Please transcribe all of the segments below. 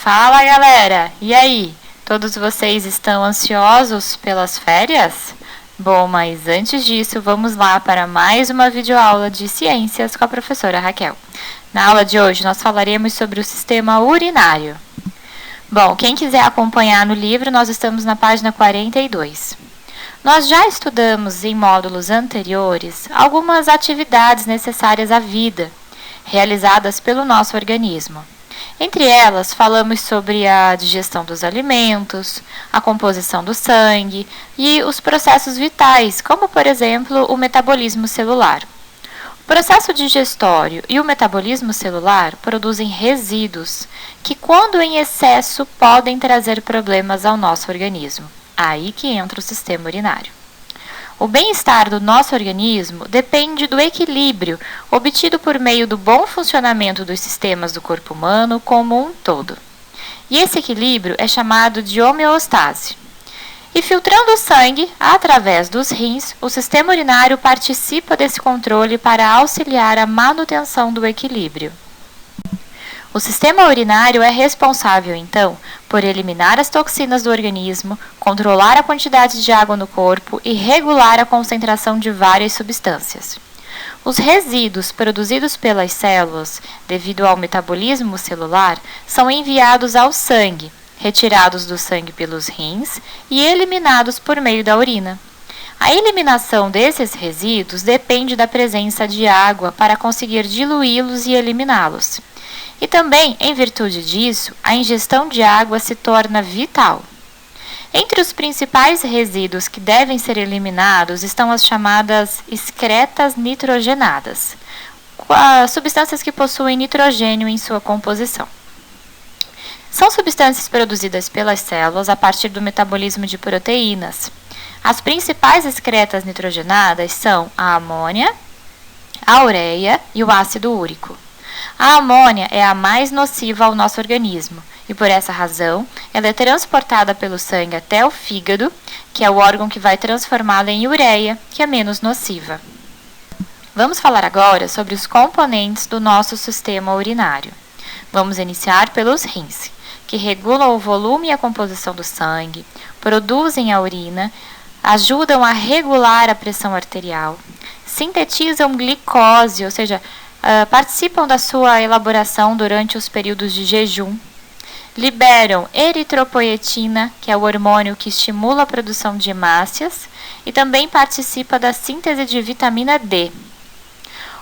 Fala, galera! E aí? Todos vocês estão ansiosos pelas férias? Bom, mas antes disso, vamos lá para mais uma videoaula de ciências com a professora Raquel. Na aula de hoje, nós falaremos sobre o sistema urinário. Bom, quem quiser acompanhar no livro, nós estamos na página 42. Nós já estudamos em módulos anteriores algumas atividades necessárias à vida, realizadas pelo nosso organismo. Entre elas, falamos sobre a digestão dos alimentos, a composição do sangue e os processos vitais, como, por exemplo, o metabolismo celular. O processo digestório e o metabolismo celular produzem resíduos que, quando em excesso, podem trazer problemas ao nosso organismo. Aí que entra o sistema urinário. O bem-estar do nosso organismo depende do equilíbrio obtido por meio do bom funcionamento dos sistemas do corpo humano como um todo. E esse equilíbrio é chamado de homeostase. E filtrando o sangue através dos rins, o sistema urinário participa desse controle para auxiliar a manutenção do equilíbrio. O sistema urinário é responsável, então, por eliminar as toxinas do organismo, controlar a quantidade de água no corpo e regular a concentração de várias substâncias. Os resíduos produzidos pelas células, devido ao metabolismo celular, são enviados ao sangue, retirados do sangue pelos rins e eliminados por meio da urina. A eliminação desses resíduos depende da presença de água para conseguir diluí-los e eliminá-los. E também, em virtude disso, a ingestão de água se torna vital. Entre os principais resíduos que devem ser eliminados estão as chamadas excretas nitrogenadas, substâncias que possuem nitrogênio em sua composição. São substâncias produzidas pelas células a partir do metabolismo de proteínas. As principais excretas nitrogenadas são a amônia, a ureia e o ácido úrico. A amônia é a mais nociva ao nosso organismo e, por essa razão, ela é transportada pelo sangue até o fígado, que é o órgão que vai transformá-la em ureia, que é menos nociva. Vamos falar agora sobre os componentes do nosso sistema urinário. Vamos iniciar pelos rins, que regulam o volume e a composição do sangue, produzem a urina, ajudam a regular a pressão arterial, sintetizam glicose, ou seja, participam da sua elaboração durante os períodos de jejum, liberam eritropoetina, que é o hormônio que estimula a produção de hemácias, e também participa da síntese de vitamina D.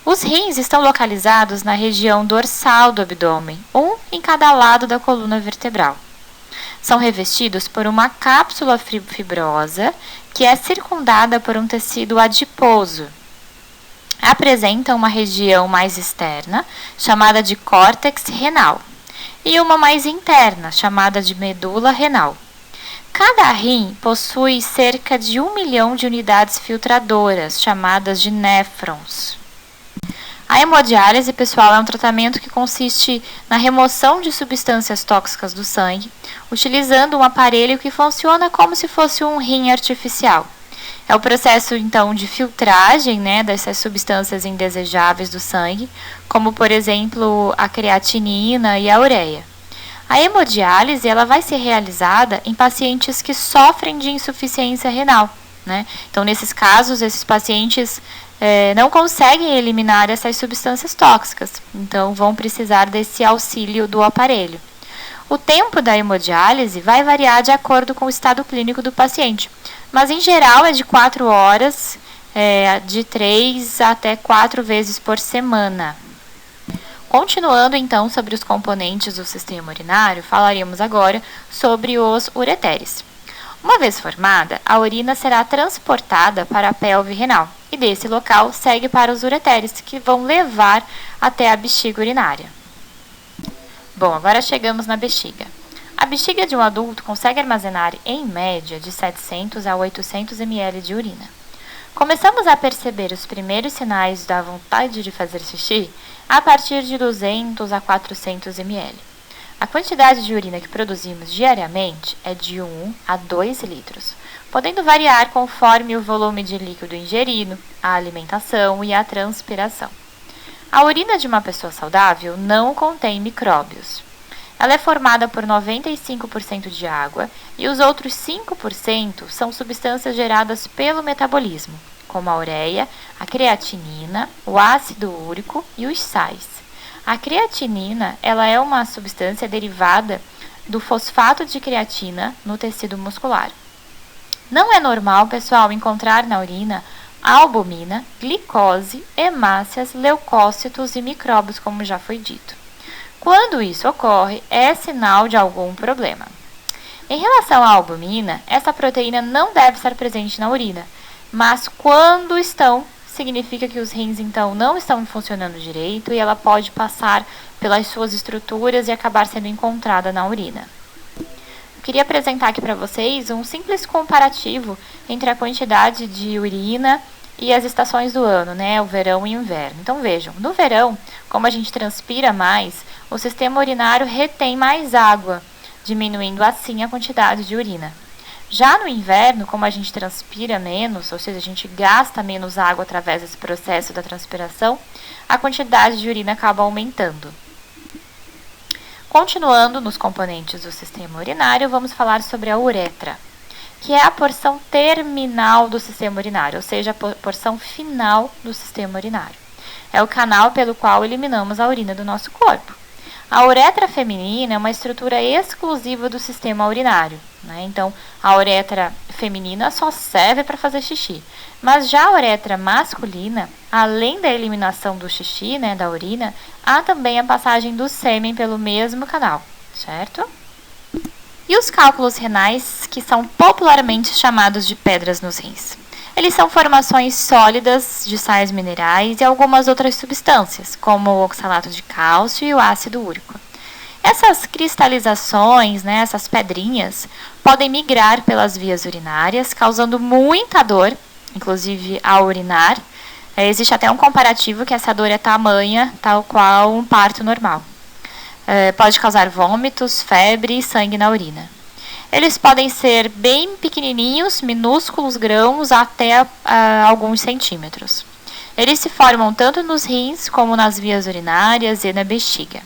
Os rins estão localizados na região dorsal do abdômen, um em cada lado da coluna vertebral. São revestidos por uma cápsula fibrosa que é circundada por um tecido adiposo. Apresentam uma região mais externa, chamada de córtex renal, e uma mais interna, chamada de medula renal. Cada rim possui cerca de 1 milhão de unidades filtradoras, chamadas de néfrons. A hemodiálise, pessoal, é um tratamento que consiste na remoção de substâncias tóxicas do sangue, utilizando um aparelho que funciona como se fosse um rim artificial. É o processo, então, de filtragem, dessas substâncias indesejáveis do sangue, como, por exemplo, a creatinina e a ureia. A hemodiálise ela vai ser realizada em pacientes que sofrem de insuficiência renal. Então, nesses casos, esses pacientes não conseguem eliminar essas substâncias tóxicas, então vão precisar desse auxílio do aparelho. O tempo da hemodiálise vai variar de acordo com o estado clínico do paciente, mas em geral é de 4 horas, de 3 até 4 vezes por semana. Continuando então sobre os componentes do sistema urinário, falaremos agora sobre os ureteres. Uma vez formada, a urina será transportada para a pelve renal e desse local segue para os ureteres, que vão levar até a bexiga urinária. Bom, agora chegamos na bexiga. A bexiga de um adulto consegue armazenar, em média, de 700 a 800 ml de urina. Começamos a perceber os primeiros sinais da vontade de fazer xixi a partir de 200 a 400 ml. A quantidade de urina que produzimos diariamente é de 1 a 2 litros, podendo variar conforme o volume de líquido ingerido, a alimentação e a transpiração. A urina de uma pessoa saudável não contém micróbios. Ela é formada por 95% de água e os outros 5% são substâncias geradas pelo metabolismo, como a ureia, a creatinina, o ácido úrico e os sais. A creatinina, ela é uma substância derivada do fosfato de creatina no tecido muscular. Não é normal, pessoal, encontrar na urina albumina, glicose, hemácias, leucócitos e micróbios, como já foi dito. Quando isso ocorre, é sinal de algum problema. Em relação à albumina, essa proteína não deve estar presente na urina, mas quando estão, significa que os rins então não estão funcionando direito e ela pode passar pelas suas estruturas e acabar sendo encontrada na urina. Eu queria apresentar aqui para vocês um simples comparativo entre a quantidade de urina e as estações do ano, né, o verão e o inverno. Então vejam, no verão, como a gente transpira mais, o sistema urinário retém mais água, diminuindo assim a quantidade de urina. Já no inverno, como a gente transpira menos, ou seja, a gente gasta menos água através desse processo da transpiração, a quantidade de urina acaba aumentando. Continuando nos componentes do sistema urinário, vamos falar sobre a uretra, que é a porção terminal do sistema urinário, ou seja, a porção final do sistema urinário. É o canal pelo qual eliminamos a urina do nosso corpo. A uretra feminina é uma estrutura exclusiva do sistema urinário, né? Então, a uretra feminina só serve para fazer xixi. Mas já a uretra masculina, além da eliminação do xixi, né, da urina, há também a passagem do sêmen pelo mesmo canal, certo? E os cálculos renais, que são popularmente chamados de pedras nos rins? Eles são formações sólidas de sais minerais e algumas outras substâncias, como o oxalato de cálcio e o ácido úrico. Essas cristalizações, né, essas pedrinhas, podem migrar pelas vias urinárias, causando muita dor, inclusive ao urinar. Existe até um comparativo que essa dor é tamanha, tal qual um parto normal. Pode causar vômitos, febre e sangue na urina. Eles podem ser bem pequenininhos, minúsculos grãos, até alguns centímetros. Eles se formam tanto nos rins como nas vias urinárias e na bexiga.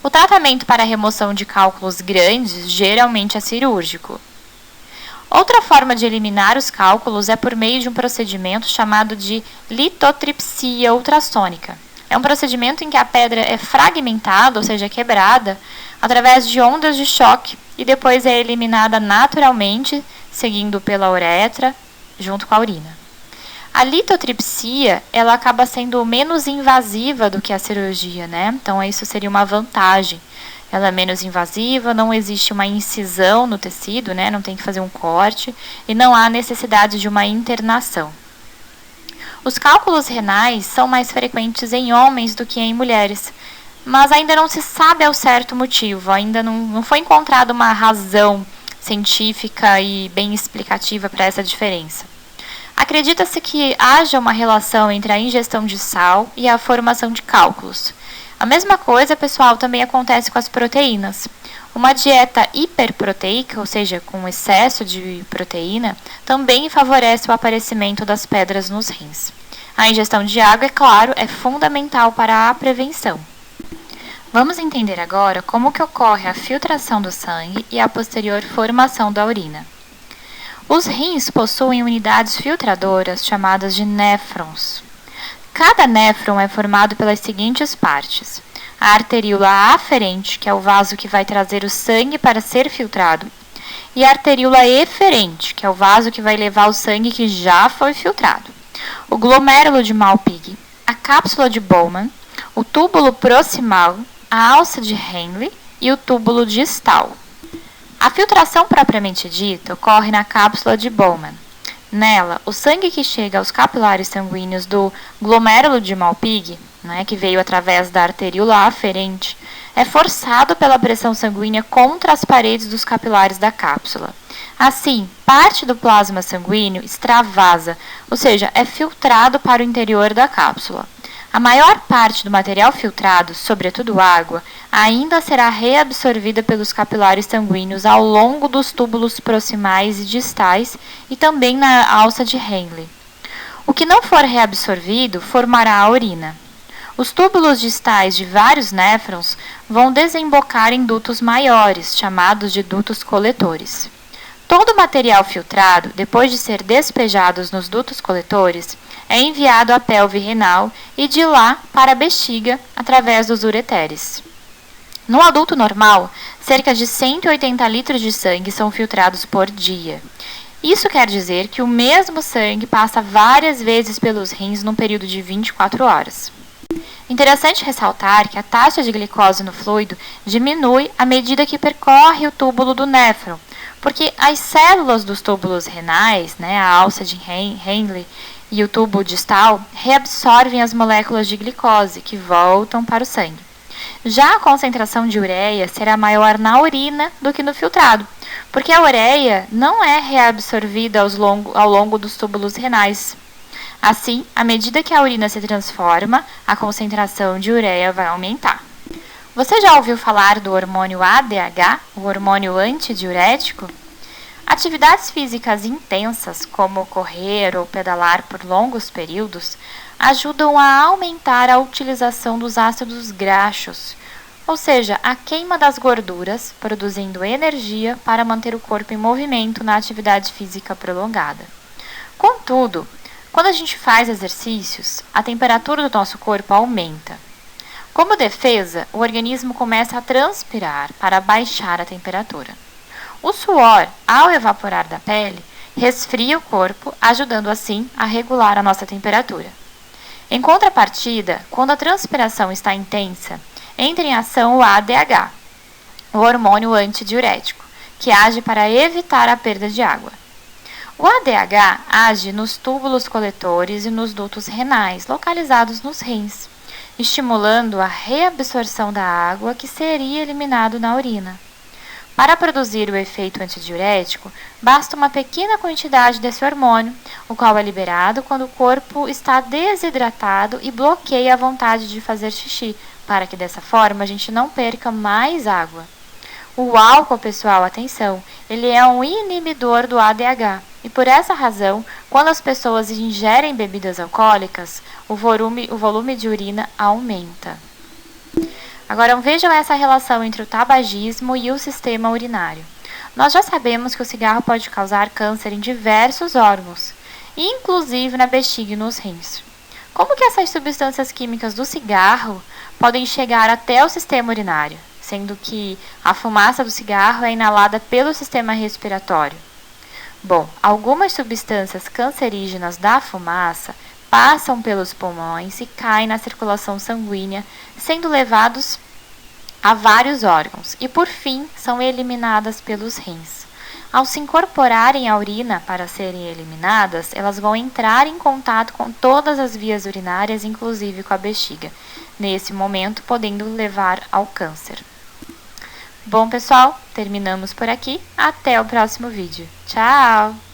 O tratamento para a remoção de cálculos grandes geralmente é cirúrgico. Outra forma de eliminar os cálculos é por meio de um procedimento chamado de litotripsia ultrassônica. É um procedimento em que a pedra é fragmentada, ou seja, quebrada, através de ondas de choque e depois é eliminada naturalmente, seguindo pela uretra, junto com a urina. A litotripsia, ela acaba sendo menos invasiva do que a cirurgia, né? Então, isso seria uma vantagem. Ela é menos invasiva, não existe uma incisão no tecido, né? Não tem que fazer um corte e não há necessidade de uma internação. Os cálculos renais são mais frequentes em homens do que em mulheres, mas ainda não se sabe ao certo motivo, ainda não foi encontrada uma razão científica e bem explicativa para essa diferença. Acredita-se que haja uma relação entre a ingestão de sal e a formação de cálculos. A mesma coisa, pessoal, também acontece com as proteínas. Uma dieta hiperproteica, ou seja, com excesso de proteína, também favorece o aparecimento das pedras nos rins. A ingestão de água, é claro, é fundamental para a prevenção. Vamos entender agora como que ocorre a filtração do sangue e a posterior formação da urina. Os rins possuem unidades filtradoras chamadas de néfrons. Cada néfron é formado pelas seguintes partes: a arteríola aferente, que é o vaso que vai trazer o sangue para ser filtrado, e a arteríola eferente, que é o vaso que vai levar o sangue que já foi filtrado, o glomérulo de Malpighi, a cápsula de Bowman, o túbulo proximal, a alça de Henle e o túbulo distal. A filtração propriamente dita ocorre na cápsula de Bowman. Nela, o sangue que chega aos capilares sanguíneos do glomérulo de Malpighi, né, que veio através da arteríola aferente, é forçado pela pressão sanguínea contra as paredes dos capilares da cápsula. Assim, parte do plasma sanguíneo extravasa, ou seja, é filtrado para o interior da cápsula. A maior parte do material filtrado, sobretudo água, ainda será reabsorvida pelos capilares sanguíneos ao longo dos túbulos proximais e distais e também na alça de Henle. O que não for reabsorvido formará a urina. Os túbulos distais de vários néfrons vão desembocar em dutos maiores, chamados de dutos coletores. Todo o material filtrado, depois de ser despejado nos dutos coletores, é enviado à pelve renal e de lá para a bexiga através dos ureteres. No adulto normal, cerca de 180 litros de sangue são filtrados por dia. Isso quer dizer que o mesmo sangue passa várias vezes pelos rins num período de 24 horas. Interessante ressaltar que a taxa de glicose no fluido diminui à medida que percorre o túbulo do néfron, porque as células dos túbulos renais, a alça de Henle e o tubo distal, reabsorvem as moléculas de glicose que voltam para o sangue. Já a concentração de ureia será maior na urina do que no filtrado, porque a ureia não é reabsorvida ao longo dos túbulos renais. Assim, à medida que a urina se transforma, a concentração de ureia vai aumentar. Você já ouviu falar do hormônio ADH, o hormônio antidiurético? Atividades físicas intensas, como correr ou pedalar por longos períodos, ajudam a aumentar a utilização dos ácidos graxos, ou seja, a queima das gorduras, produzindo energia para manter o corpo em movimento na atividade física prolongada. Contudo, quando a gente faz exercícios, a temperatura do nosso corpo aumenta. Como defesa, o organismo começa a transpirar para baixar a temperatura. O suor, ao evaporar da pele, resfria o corpo, ajudando assim a regular a nossa temperatura. Em contrapartida, quando a transpiração está intensa, entra em ação o ADH, o hormônio antidiurético, que age para evitar a perda de água. O ADH age nos túbulos coletores e nos dutos renais, localizados nos rins, estimulando a reabsorção da água que seria eliminado na urina. Para produzir o efeito antidiurético, basta uma pequena quantidade desse hormônio, o qual é liberado quando o corpo está desidratado e bloqueia a vontade de fazer xixi, para que dessa forma a gente não perca mais água. O álcool, pessoal, atenção, ele é um inibidor do ADH. E por essa razão, quando as pessoas ingerem bebidas alcoólicas, o volume de urina aumenta. Agora vejam essa relação entre o tabagismo e o sistema urinário. Nós já sabemos que o cigarro pode causar câncer em diversos órgãos, inclusive na bexiga e nos rins. Como que essas substâncias químicas do cigarro podem chegar até o sistema urinário, sendo que a fumaça do cigarro é inalada pelo sistema respiratório? Bom, algumas substâncias cancerígenas da fumaça passam pelos pulmões e caem na circulação sanguínea, sendo levados a vários órgãos e, por fim, são eliminadas pelos rins. Ao se incorporarem à urina para serem eliminadas, elas vão entrar em contato com todas as vias urinárias, inclusive com a bexiga, nesse momento podendo levar ao câncer. Bom, pessoal, terminamos por aqui. Até o próximo vídeo. Tchau!